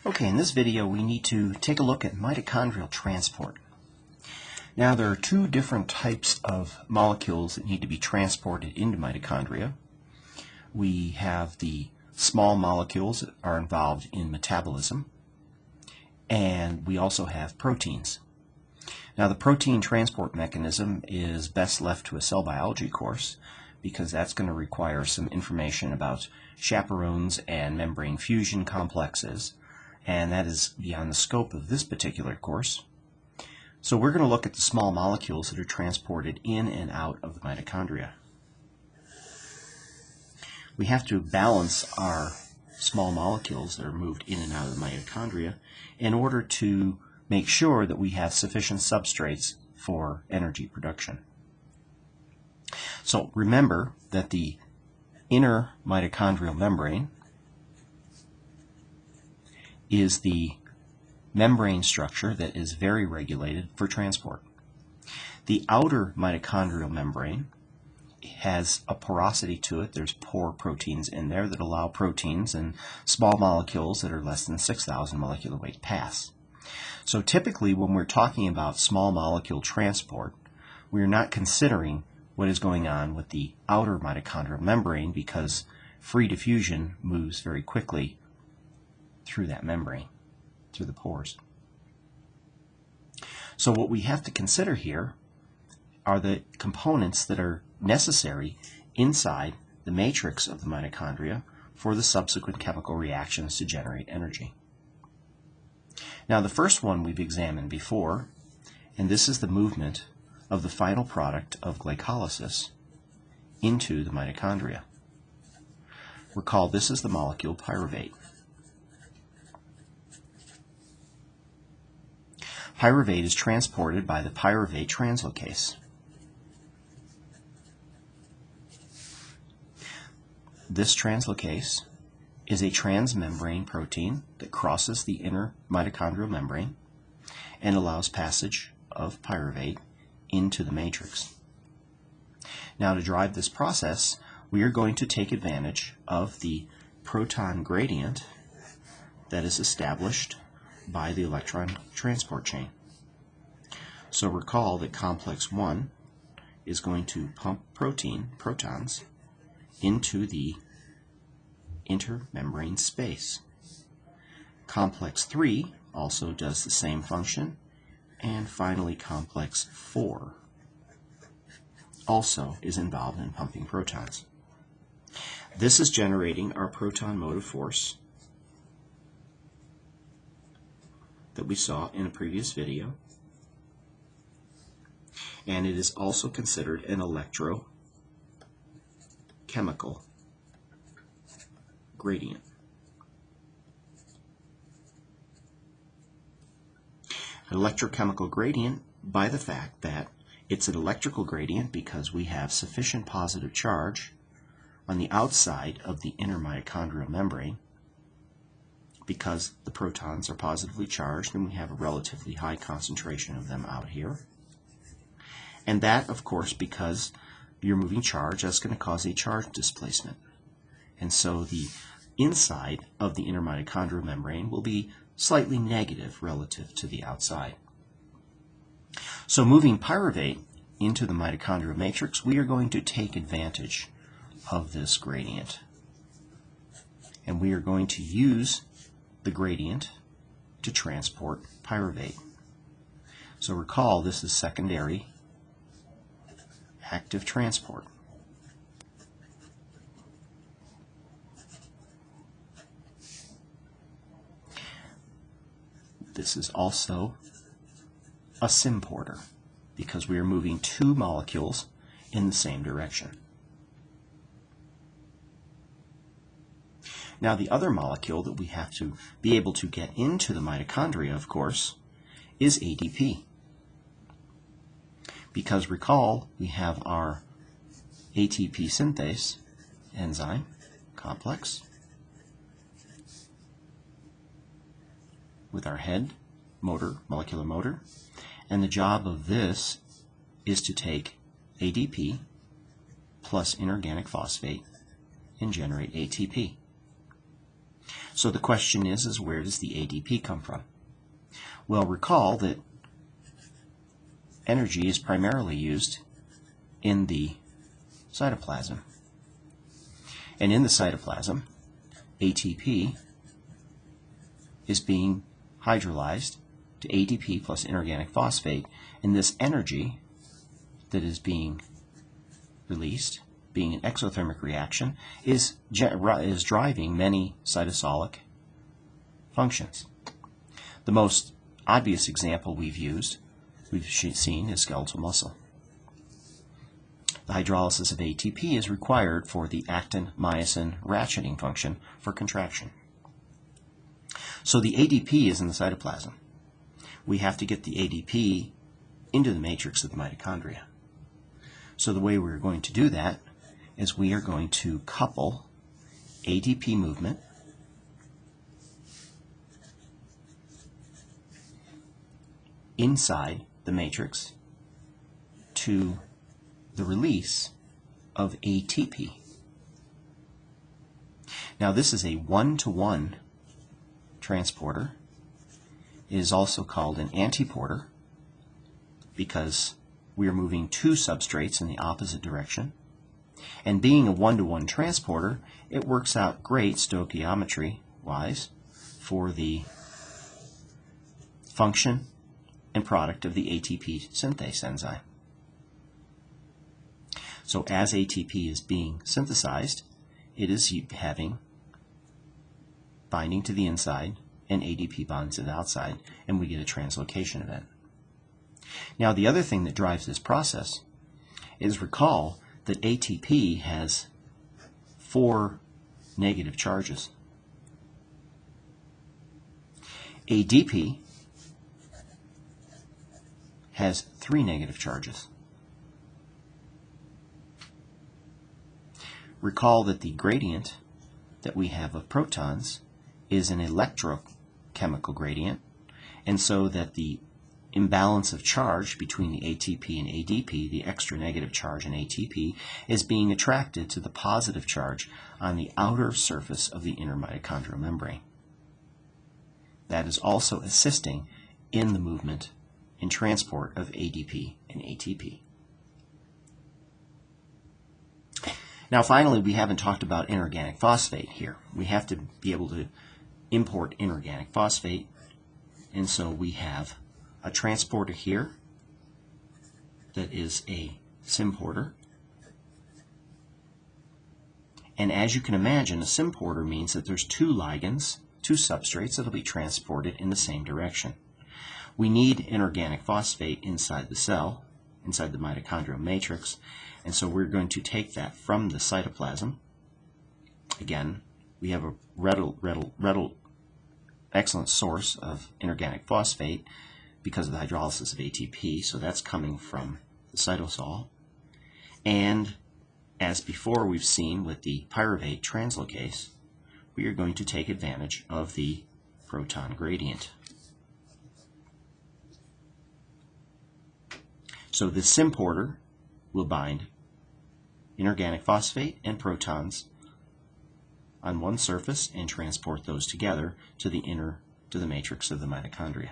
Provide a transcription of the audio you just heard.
Okay, in this video we need to take a look at mitochondrial transport. Now there are two different types of molecules that need to be transported into mitochondria. We have the small molecules that are involved in metabolism, and we also have proteins. Now the protein transport mechanism is best left to a cell biology course because that's going to require some information about chaperones and membrane fusion complexes, and that is beyond the scope of this particular course. So we're going to look at the small molecules that are transported in and out of the mitochondria. We have to balance our small molecules that are moved in and out of the mitochondria in order to make sure that we have sufficient substrates for energy production. So remember that the inner mitochondrial membrane is the membrane structure that is very regulated for transport. The outer mitochondrial membrane has a porosity to it. There's pore proteins in there that allow proteins and small molecules that are less than 6,000 molecular weight pass. So typically when we're talking about small molecule transport, we're not considering what is going on with the outer mitochondrial membrane because free diffusion moves very quickly through that membrane, through the pores. So what we have to consider here are the components that are necessary inside the matrix of the mitochondria for the subsequent chemical reactions to generate energy. Now the first one we've examined before, and this is the movement of the final product of glycolysis into the mitochondria. Recall this is the molecule pyruvate. Pyruvate is transported by the pyruvate translocase. This translocase is a transmembrane protein that crosses the inner mitochondrial membrane and allows passage of pyruvate into the matrix. Now to drive this process, we are going to take advantage of the proton gradient that is established by the electron transport chain. So recall that complex 1 is going to pump protons into the intermembrane space. Complex 3 also does the same function, and finally complex 4 also is involved in pumping protons. This is generating our proton motive force that we saw in a previous video, and it is also considered an electrochemical gradient. An electrochemical gradient by the fact that it's an electrical gradient because we have sufficient positive charge on the outside of the inner mitochondrial membrane because the protons are positively charged and we have a relatively high concentration of them out here. And that, of course, because you're moving charge, that's going to cause a charge displacement. And so the inside of the inner mitochondrial membrane will be slightly negative relative to the outside. So moving pyruvate into the mitochondrial matrix, we are going to take advantage of this gradient. And we are going to use the gradient to transport pyruvate. So recall this is secondary active transport. This is also a symporter because we are moving two molecules in the same direction. Now the other molecule that we have to be able to get into the mitochondria, of course, is ADP. Because recall, we have our ATP synthase enzyme complex with our head molecular motor, and the job of this is to take ADP plus inorganic phosphate and generate ATP. So the question is where does the ADP come from? Well, recall that energy is primarily used in the cytoplasm. And in the cytoplasm, ATP is being hydrolyzed to ADP plus inorganic phosphate, and this energy that is being released, being an exothermic reaction, is driving many cytosolic functions. The most obvious example we've seen is skeletal muscle. The hydrolysis of ATP is required for the actin-myosin ratcheting function for contraction. So the ADP is in the cytoplasm. We have to get the ADP into the matrix of the mitochondria. So the way we're going to do that is we are going to couple ADP movement inside the matrix to the release of ATP. Now this is a one-to-one transporter. It is also called an antiporter because we are moving two substrates in the opposite direction. And being a one-to-one transporter, it works out great stoichiometry-wise for the function and product of the ATP synthase enzyme. So as ATP is being synthesized, it is having binding to the inside and ADP bonds to the outside, and we get a translocation event. Now the other thing that drives this process is recall that ATP has 4 negative charges. ADP has 3 negative charges. Recall that the gradient that we have of protons is an electrochemical gradient, and so that the imbalance of charge between the ATP and ADP, the extra negative charge in ATP, is being attracted to the positive charge on the outer surface of the inner mitochondrial membrane. That is also assisting in the movement and transport of ADP and ATP. Now finally, we haven't talked about inorganic phosphate here. We have to be able to import inorganic phosphate, and so we have a transporter here that is a symporter. And as you can imagine, a symporter means that there's 2 ligands, 2 substrates that will be transported in the same direction. We need inorganic phosphate inside the cell, inside the mitochondrial matrix, and so we're going to take that from the cytoplasm. Again, we have a excellent source of inorganic phosphate because of the hydrolysis of ATP, so that's coming from the cytosol. And as before we've seen with the pyruvate translocase, we are going to take advantage of the proton gradient. So this symporter will bind inorganic phosphate and protons on one surface and transport those together to the matrix of the mitochondria.